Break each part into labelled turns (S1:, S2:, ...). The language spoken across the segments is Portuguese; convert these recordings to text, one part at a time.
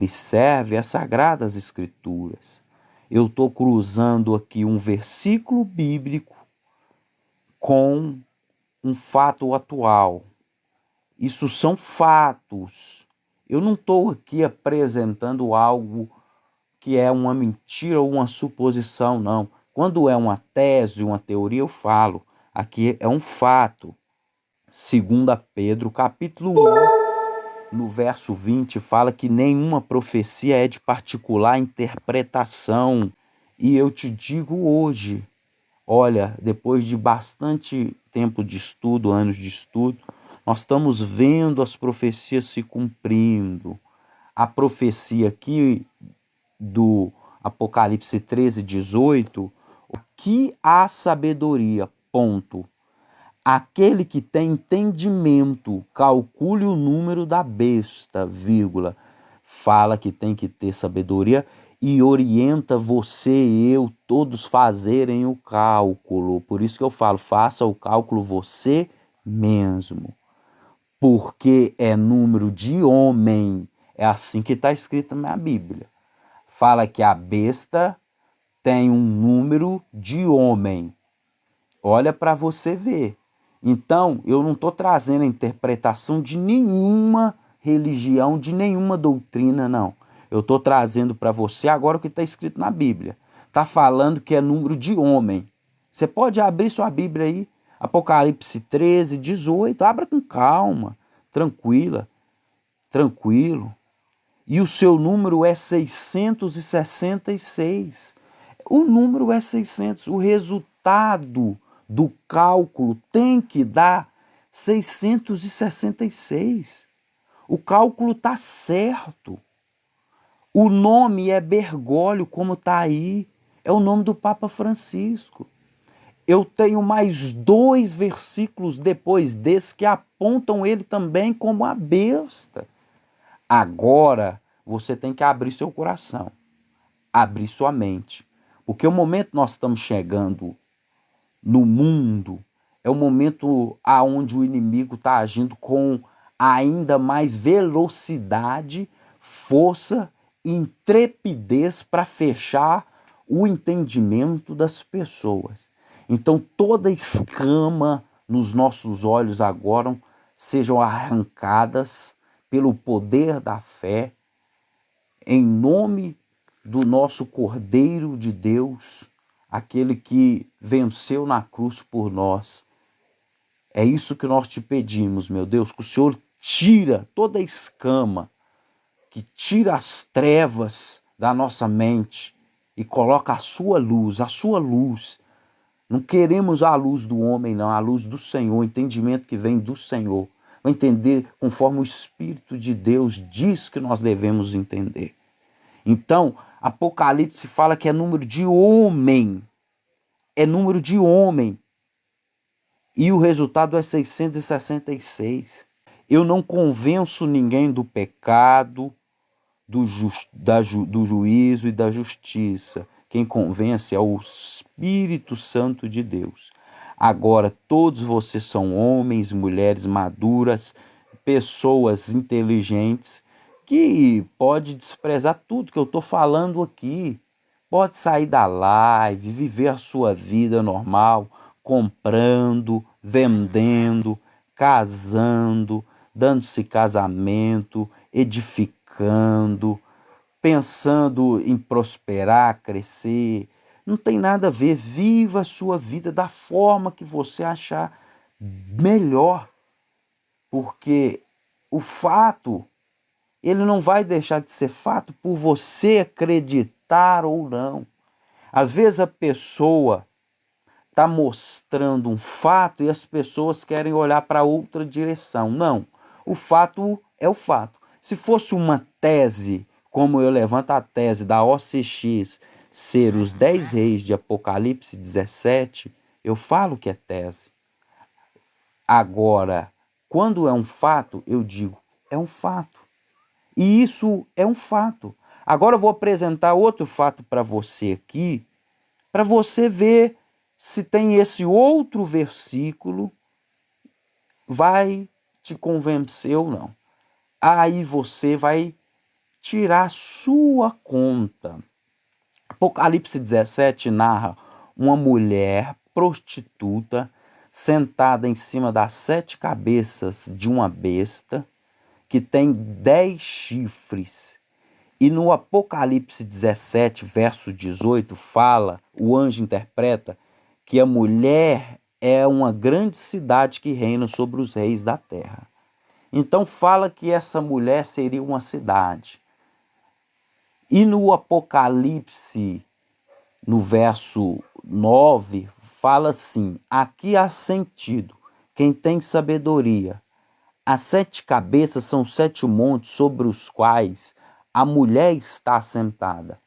S1: Observe as Sagradas Escrituras. Eu estou cruzando aqui um versículo bíblico com um fato atual. Isso são fatos. Eu não estou aqui apresentando algo que é uma mentira ou uma suposição, não. Quando é uma tese, uma teoria, eu falo. Aqui é um fato. 2 Pedro, capítulo 1, no verso 20, fala que nenhuma profecia é de particular interpretação. E eu te digo hoje, olha, depois de bastante tempo de estudo, anos de estudo, nós estamos vendo as profecias se cumprindo. A profecia aqui do Apocalipse 13, 18, que há sabedoria, ponto. Aquele que tem entendimento, calcule o número da besta, vírgula. Fala que tem que ter sabedoria e orienta você e eu, todos fazerem o cálculo. Por isso que eu falo, faça o cálculo você mesmo. Porque é número de homem. É assim que está escrito na minha Bíblia. Fala que a besta tem um número de homem. Olha para você ver. Então, eu não estou trazendo a interpretação de nenhuma religião, de nenhuma doutrina, não. Eu estou trazendo para você agora o que está escrito na Bíblia. Está falando que é número de homem. Você pode abrir sua Bíblia aí, Apocalipse 13, 18. Abra com calma, tranquilo. E o seu número é 666. O número é 600. O resultado do cálculo tem que dar 666. O cálculo está certo. O nome é Bergoglio, como está aí. É o nome do Papa Francisco. Eu tenho mais 2 versículos depois desse que apontam ele também como a besta. Agora você tem que abrir seu coração, abrir sua mente. Porque o momento que nós estamos chegando no mundo é o momento aonde o inimigo está agindo com ainda mais velocidade, força e intrepidez para fechar o entendimento das pessoas. Então toda escama nos nossos olhos agora sejam arrancadas pelo poder da fé, em nome do nosso Cordeiro de Deus, aquele que venceu na cruz por nós. É isso que nós te pedimos, meu Deus, que o Senhor tira toda a escama, que tira as trevas da nossa mente e coloca a sua luz, a sua luz. Não queremos a luz do homem, não, a luz do Senhor, o entendimento que vem do Senhor. Vai entender conforme o Espírito de Deus diz que nós devemos entender. Então, Apocalipse fala que é número de homem. É número de homem. E o resultado é 666. Eu não convenço ninguém do pecado, do juízo e da justiça. Quem convence é o Espírito Santo de Deus. Agora, todos vocês são homens, mulheres maduras, pessoas inteligentes, que pode desprezar tudo que eu estou falando aqui. Pode sair da live, viver a sua vida normal, comprando, vendendo, casando, dando-se casamento, edificando, pensando em prosperar, crescer. Não tem nada a ver. Viva a sua vida da forma que você achar melhor. Porque o fato, ele não vai deixar de ser fato por você acreditar ou não. Às vezes a pessoa está mostrando um fato e as pessoas querem olhar para outra direção. Não, o fato é o fato. Se fosse uma tese, como eu levanto a tese da OCX, ser os 10 reis de Apocalipse 17, eu falo que é tese. Agora, quando é um fato, eu digo, é um fato. E isso é um fato. Agora eu vou apresentar outro fato para você aqui, para você ver se tem esse outro versículo, vai te convencer ou não. Aí você vai tirar sua conta. Apocalipse 17 narra uma mulher prostituta sentada em cima das 7 cabeças de uma besta que tem 10 chifres. E no Apocalipse 17, verso 18, o anjo interpreta que a mulher é uma grande cidade que reina sobre os reis da terra. Então fala que essa mulher seria uma cidade. E no Apocalipse, no verso 9, fala assim: aqui há sentido, quem tem sabedoria. As 7 cabeças são 7 montes sobre os quais a mulher está sentada.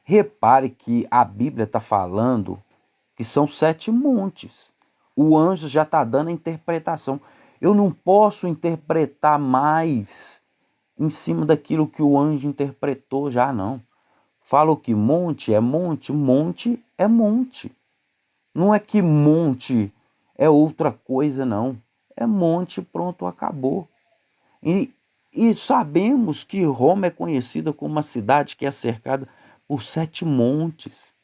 S1: Repare que a Bíblia está falando que são 7 montes. O anjo já está dando a interpretação. Eu não posso interpretar mais em cima daquilo que o anjo interpretou já, não. Fala que monte é monte, monte é monte. Não é que monte é outra coisa, não. É monte, pronto, acabou. E sabemos que Roma é conhecida como uma cidade que é cercada por 7 montes.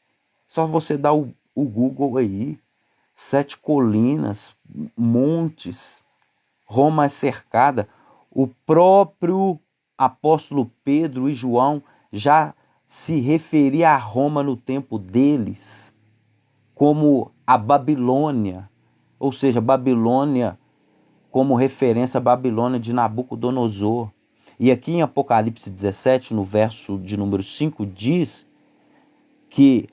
S1: Só você dá o Google aí. 7 colinas, montes. Roma é cercada. O próprio apóstolo Pedro e João já se referia a Roma no tempo deles como a Babilônia, ou seja, Babilônia como referência à Babilônia de Nabucodonosor. E aqui em Apocalipse 17, no verso de número 5, diz que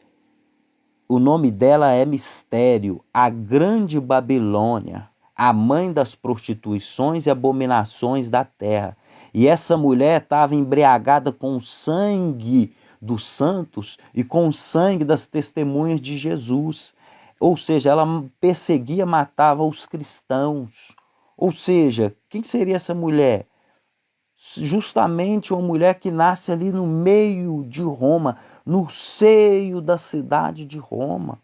S1: o nome dela é Mistério, a grande Babilônia, a mãe das prostituições e abominações da terra. E essa mulher estava embriagada com o sangue dos santos e com o sangue das testemunhas de Jesus. Ou seja, ela perseguia, matava os cristãos. Ou seja, quem seria essa mulher? Justamente uma mulher que nasce ali no meio de Roma, no seio da cidade de Roma,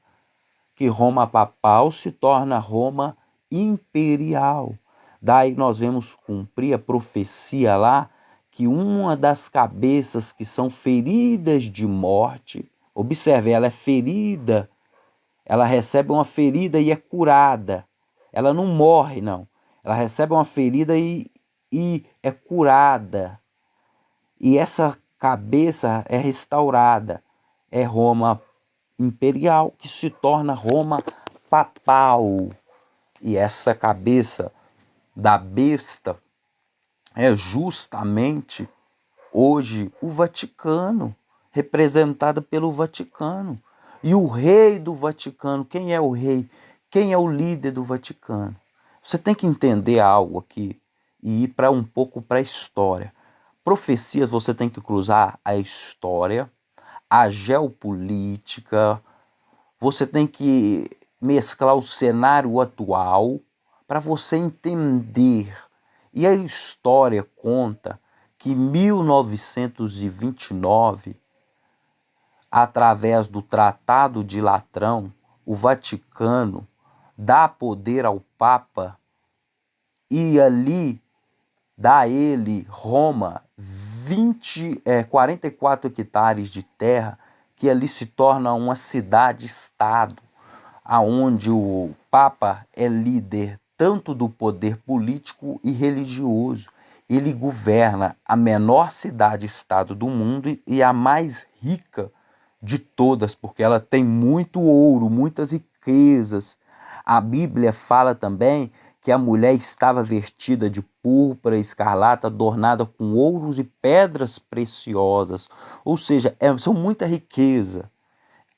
S1: que Roma papal se torna Roma imperial. Daí nós vemos cumprir a profecia lá que uma das cabeças que são feridas de morte, observe, ela é ferida, ela recebe uma ferida e é curada. Ela não morre, não. Ela recebe uma ferida e é curada. E essa cabeça é restaurada. É Roma imperial que se torna Roma papal. E essa cabeça da besta é justamente hoje o Vaticano, representada pelo Vaticano. E o rei do Vaticano, quem é o rei? Quem é o líder do Vaticano? Você tem que entender algo aqui e ir para um pouco para a história. Profecias você tem que cruzar a história, a geopolítica, você tem que mesclar o cenário atual para você entender. E a história conta que em 1929, através do Tratado de Latrão, o Vaticano dá poder ao Papa e ali dá a ele, Roma, 44 hectares de terra, que ali se torna uma cidade-estado, aonde o Papa é líder tanto do poder político e religioso. Ele governa a menor cidade-estado do mundo e a mais rica de todas, porque ela tem muito ouro, muitas riquezas. A Bíblia fala também que a mulher estava vestida de púrpura, escarlata, adornada com ouros e pedras preciosas. Ou seja, são muita riqueza.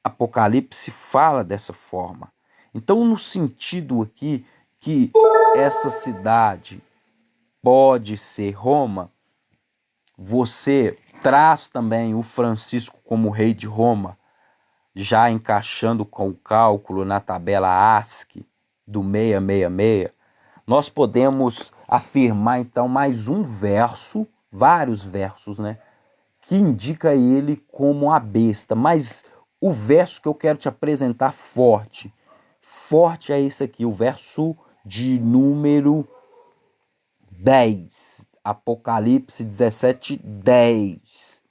S1: Apocalipse fala dessa forma. Então, no sentido aqui que essa cidade pode ser Roma, você traz também o Francisco como rei de Roma, já encaixando com o cálculo na tabela ASCII do 666, nós podemos afirmar então mais um verso, vários versos, né, que indica ele como a besta, mas o verso que eu quero te apresentar forte é esse aqui, o verso de número 10. Apocalipse 17:10.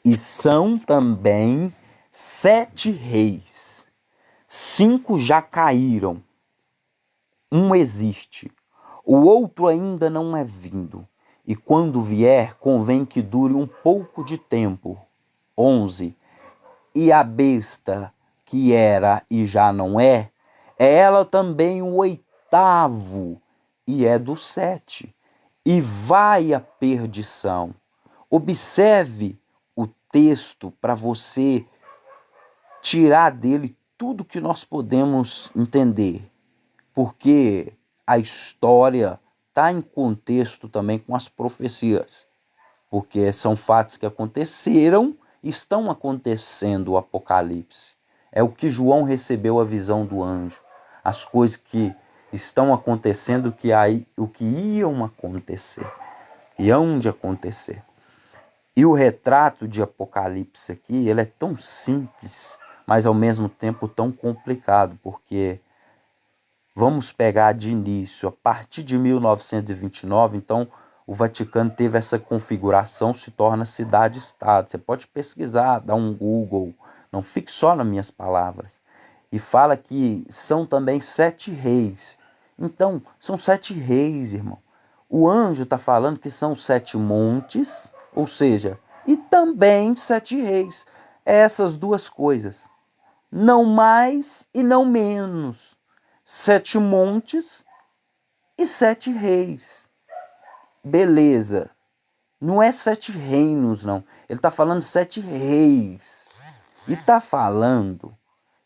S1: E são também 7 reis. 5 já caíram. Um existe. O outro ainda não é vindo. E quando vier, convém que dure um pouco de tempo. 11. E a besta, que era e já não é ela também o 8º, e é do 7. E vai à perdição. Observe o texto para você tirar dele tudo que nós podemos entender, porque a história está em contexto também com as profecias, porque são fatos que aconteceram, estão acontecendo o Apocalipse. É o que João recebeu a visão do anjo, as coisas que estão acontecendo, o que iam acontecer, e hão de acontecer. E o retrato de Apocalipse aqui, ele é tão simples, mas ao mesmo tempo tão complicado, porque vamos pegar de início, a partir de 1929, então o Vaticano teve essa configuração, se torna cidade-estado. Você pode pesquisar, dar um Google, não fique só nas minhas palavras. E fala que são também 7 reis. Então, são 7 reis, irmão. O anjo está falando que são 7 montes, ou seja, e também 7 reis. Essas duas coisas. Não mais e não menos. 7 montes e 7 reis. Beleza. Não é 7 reinos, não. Ele está falando 7 reis. E está falando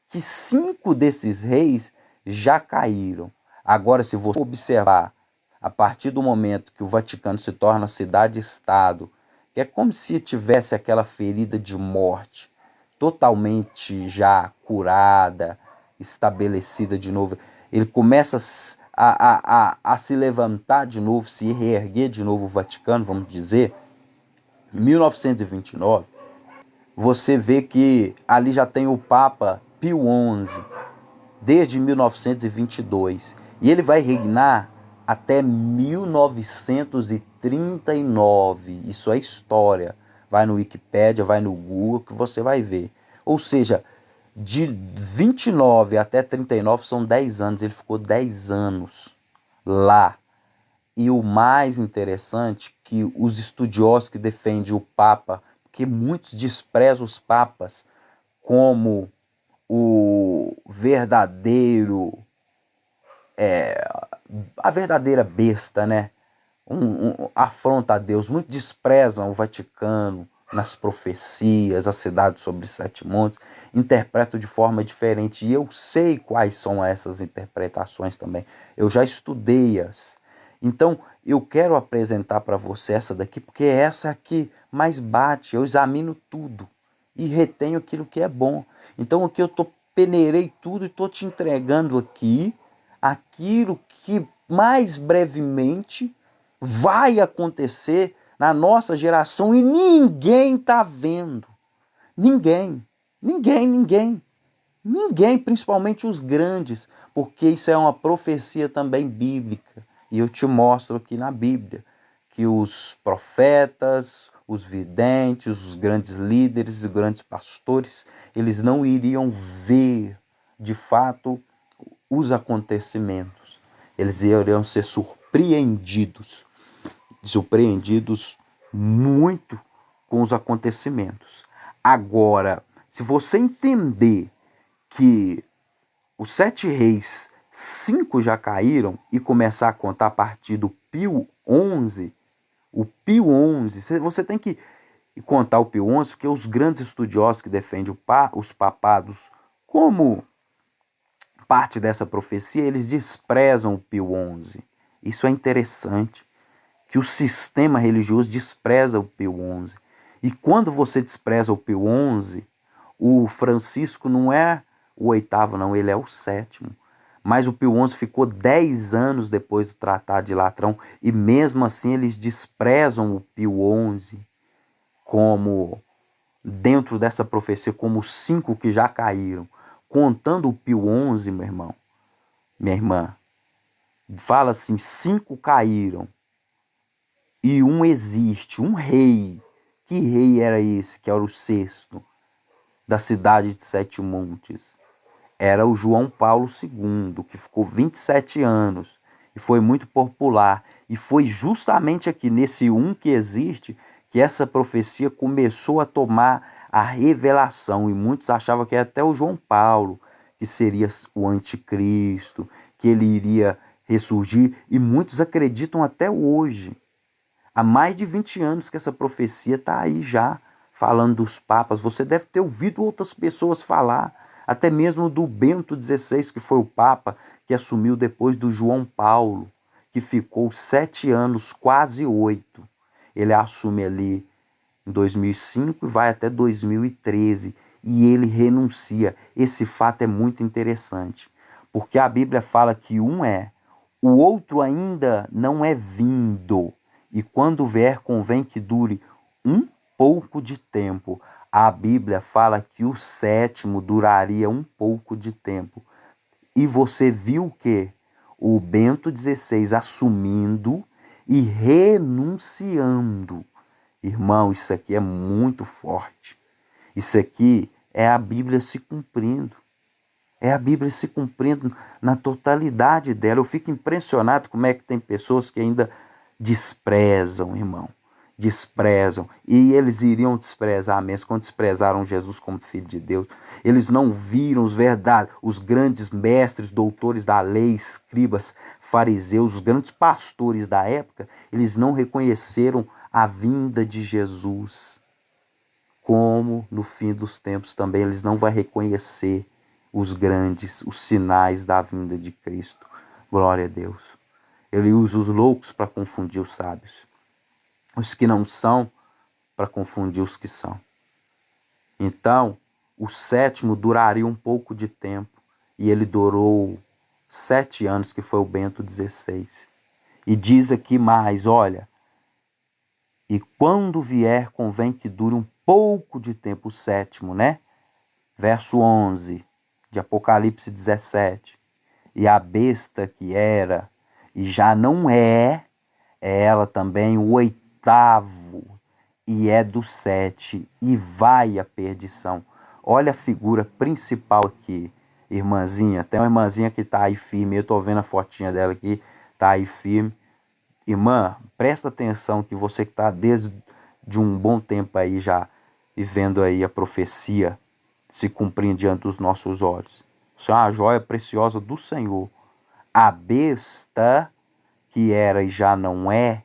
S1: que 5 desses reis já caíram. Agora, se você observar, a partir do momento que o Vaticano se torna cidade-estado, que é como se tivesse aquela ferida de morte totalmente já curada, estabelecida de novo, ele começa a se levantar de novo, se reerguer de novo o Vaticano, vamos dizer. Em 1929, você vê que ali já tem o Papa Pio XI, desde 1922. E ele vai reinar até 1939. Isso é história. Vai no Wikipédia, vai no Google, que você vai ver. Ou seja, de 29 até 39 são 10 anos. Ele ficou 10 anos lá. E o mais interessante, que os estudiosos que defendem o Papa, porque muitos desprezam os papas como o verdadeiro, a verdadeira besta, né? Afronta a Deus. Muitos desprezam o Vaticano nas profecias, a cidade sobre 7 montes, interpretam de forma diferente. E eu sei quais são essas interpretações também. Eu já estudei-as. Então, eu quero apresentar para você essa daqui, porque é essa que mais bate. Eu examino tudo e retenho aquilo que é bom. Então, aqui eu peneirei tudo e estou te entregando aqui aquilo que mais brevemente vai acontecer na nossa geração e ninguém está vendo. Ninguém, ninguém, ninguém. Ninguém, principalmente os grandes, porque isso é uma profecia também bíblica. E eu te mostro aqui na Bíblia que os profetas, os videntes, os grandes líderes, os grandes pastores, eles não iriam ver de fato os acontecimentos. Eles iriam ser surpreendidos muito com os acontecimentos. Agora, se você entender que os 7 reis, 5 já caíram, e começar a contar a partir do Pio XI, o Pio XI, você tem que contar o Pio XI, porque os grandes estudiosos que defendem os papados como parte dessa profecia, eles desprezam o Pio XI. Isso é interessante, que o sistema religioso despreza o Pio XI. E quando você despreza o Pio XI, o Francisco não é o 8º, não, ele é o 7º. Mas o Pio XI ficou 10 anos depois do Tratado de Latrão, e mesmo assim eles desprezam o Pio XI como, dentro dessa profecia, como os 5 que já caíram. Contando o Pio XI, meu irmão, minha irmã, fala assim, 5 caíram. e um existe, um rei. Que rei era esse, que era o sexto, da cidade de Sete Montes? Era o João Paulo II, que ficou 27 anos e foi muito popular. E foi justamente aqui nesse um que existe que essa profecia começou a tomar a revelação. E muitos achavam que era até o João Paulo, que seria o anticristo, que ele iria ressurgir. E muitos acreditam até hoje. Há mais de 20 anos que essa profecia está aí já, falando dos papas. Você deve ter ouvido outras pessoas falar, até mesmo do Bento XVI, que foi o papa que assumiu depois do João Paulo, que ficou 7 anos, quase 8. Ele assume ali em 2005 e vai até 2013, e ele renuncia. Esse fato é muito interessante, porque a Bíblia fala que um é, o outro ainda não é vindo, e quando vier convém que dure um pouco de tempo. A Bíblia fala que o sétimo duraria um pouco de tempo. E você viu que o Bento XVI assumindo e renunciando. Irmão, isso aqui é muito forte. Isso aqui é a Bíblia se cumprindo. É a Bíblia se cumprindo na totalidade dela. Eu fico impressionado como é que tem pessoas que ainda desprezam, irmão. Desprezam. E eles iriam desprezar mesmo quando desprezaram Jesus como Filho de Deus. Eles não viram os grandes mestres, doutores da lei, escribas, fariseus, os grandes pastores da época. Eles não reconheceram a vinda de Jesus. Como no fim dos tempos também eles não vão reconhecer os sinais da vinda de Cristo. Glória a Deus. Ele usa os loucos para confundir os sábios. Os que não são para confundir os que são. Então, o sétimo duraria um pouco de tempo. E ele durou 7 anos, que foi o Bento XVI. E diz aqui mais, olha, e quando vier convém que dure um pouco de tempo, o sétimo, né? Verso 11 de Apocalipse 17. E a besta que era e já não é ela também o oitavo, e é do 7, e vai à perdição. Olha a figura principal aqui, irmãzinha. Tem uma irmãzinha que está aí firme, eu estou vendo a fotinha dela aqui, está aí firme. Irmã, presta atenção que você que está desde de um bom tempo aí já vivendo aí a profecia se cumprindo diante dos nossos olhos. Isso é uma joia preciosa do Senhor. A besta que era e já não é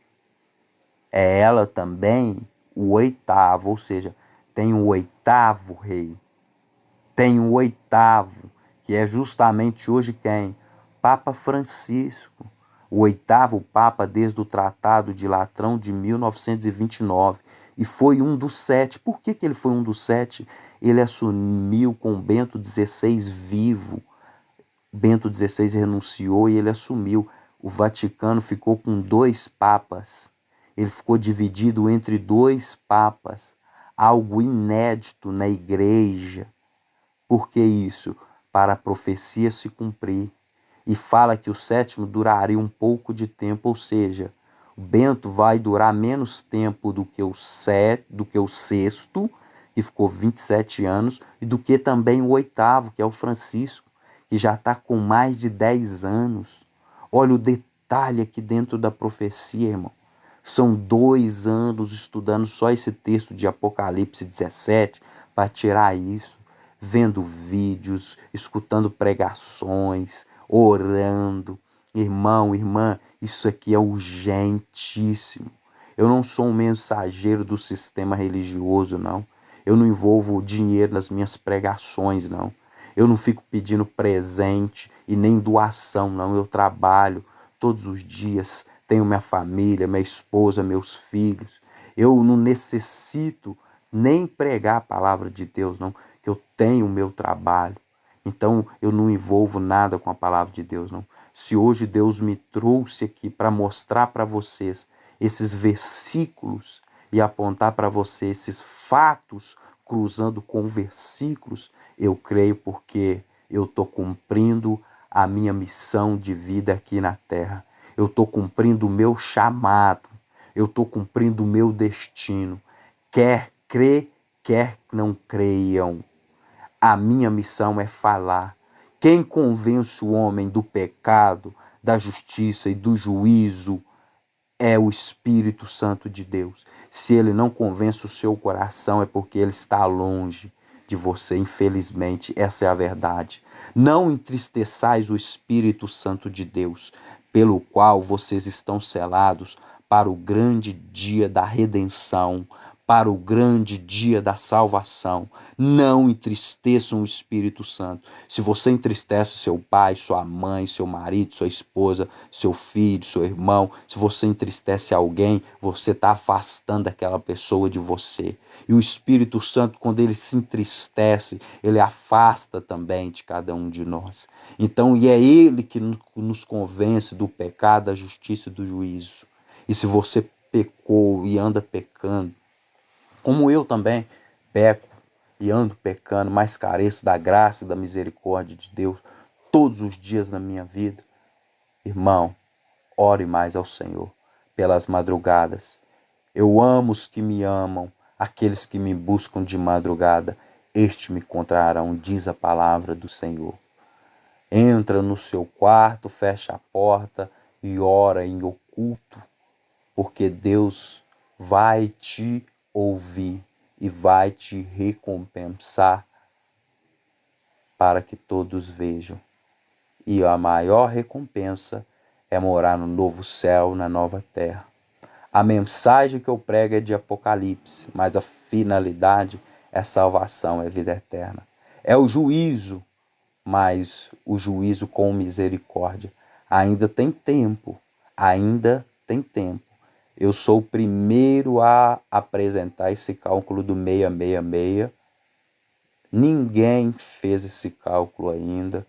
S1: ela também o oitavo, ou seja, tem o oitavo rei. Tem o oitavo, que é justamente hoje quem? Papa Francisco. O oitavo Papa desde o Tratado de Latrão de 1929. E foi um dos 7. Por que ele foi um dos 7? Ele assumiu com Bento XVI vivo. Bento XVI renunciou e ele assumiu. O Vaticano ficou com 2 papas. Ele ficou dividido entre 2 papas. Algo inédito na igreja. Por que isso? Para a profecia se cumprir. E fala que o sétimo duraria um pouco de tempo, ou seja, o Bento vai durar menos tempo do que o sexto, que ficou 27 anos, e do que também o oitavo, que é o Francisco, que já está com mais de 10 anos. Olha o detalhe aqui dentro da profecia, irmão. São 2 anos estudando só esse texto de Apocalipse 17 para tirar isso, vendo vídeos, escutando pregações, orando. Irmão, irmã, isso aqui é urgentíssimo. Eu não sou um mensageiro do sistema religioso, não. Eu não envolvo dinheiro nas minhas pregações, não. Eu não fico pedindo presente e nem doação, não. Eu trabalho todos os dias, tenho minha família, minha esposa, meus filhos. Eu não necessito nem pregar a palavra de Deus, não, que eu tenho o meu trabalho. Então eu não envolvo nada com a palavra de Deus, não. Se hoje Deus me trouxe aqui para mostrar para vocês esses versículos e apontar para vocês esses fatos cruzando com versículos, eu creio porque eu estou cumprindo a minha missão de vida aqui na terra. Eu estou cumprindo o meu chamado. eu estou cumprindo o meu destino. Quer crer, quer não creiam. A minha missão é falar. Quem convence o homem do pecado, da justiça e do juízo é o Espírito Santo de Deus. Se ele não convence o seu coração, é porque ele está longe de você, infelizmente. Essa é a verdade. Não entristeçais o Espírito Santo de Deus, pelo qual vocês estão selados para o grande dia da redenção, para o grande dia da salvação. Não entristeçam o Espírito Santo. Se você entristece seu pai, sua mãe, seu marido, sua esposa, seu filho, seu irmão, se você entristece alguém, você está afastando aquela pessoa de você. E o Espírito Santo, quando ele se entristece, ele afasta também de cada um de nós. Então, e é ele que nos convence do pecado, da justiça e do juízo. E se você pecou e anda pecando, como eu também peco e ando pecando, mas careço da graça e da misericórdia de Deus todos os dias na minha vida, irmão, ore mais ao Senhor pelas madrugadas. Eu amo os que me amam, aqueles que me buscam de madrugada, este me encontrarão, diz a palavra do Senhor. Entra no seu quarto, fecha a porta e ora em oculto, porque Deus vai te ouvir e vai te recompensar para que todos vejam. E a maior recompensa é morar no novo céu, na nova terra. A mensagem que eu prego é de Apocalipse, mas a finalidade é salvação, é vida eterna. É o juízo, mas o juízo com misericórdia. Ainda tem tempo, ainda tem tempo. Eu sou o primeiro a apresentar esse cálculo do 666. Ninguém fez esse cálculo ainda.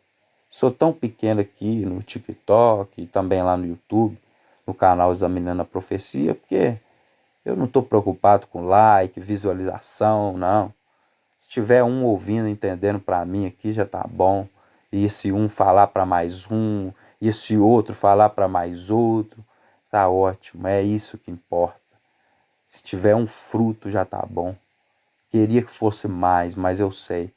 S1: Sou tão pequeno aqui no TikTok e também lá no YouTube, no canal Examinando a Profecia, porque eu não estou preocupado com like, visualização, não. Se tiver um ouvindo, entendendo para mim aqui, já tá bom. E esse um falar para mais um, e esse outro falar para mais outro, tá ótimo, é isso que importa. Se tiver um fruto, já tá bom. Queria que fosse mais, mas eu sei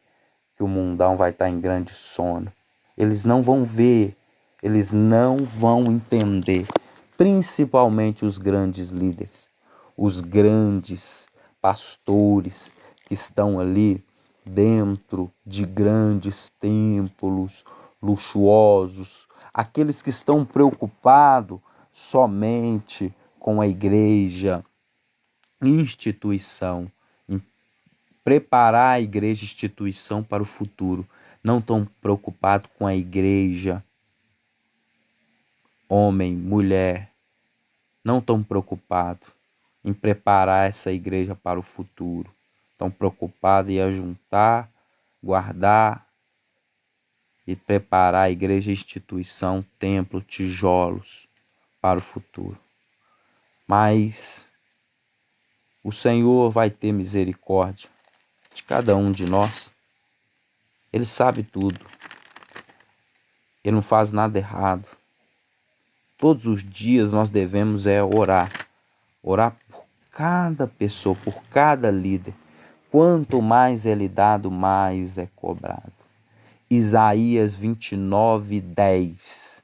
S1: que o mundão vai estar em grande sono. Eles não vão ver, eles não vão entender, principalmente os grandes líderes, os grandes pastores que estão ali dentro de grandes templos luxuosos, aqueles que estão preocupados somente com a igreja, instituição, em preparar a igreja instituição para o futuro. Não estão preocupados com a igreja, homem, mulher. Não estão preocupados em preparar essa igreja para o futuro. Estão preocupados em ajuntar, guardar e preparar a igreja instituição, templo, tijolos para o futuro. Mas o Senhor vai ter misericórdia de cada um de nós. Ele sabe tudo. Ele não faz nada errado. Todos os dias nós devemos orar. Orar por cada pessoa, por cada líder. Quanto mais é lhe dado, mais é cobrado. Isaías 29:10.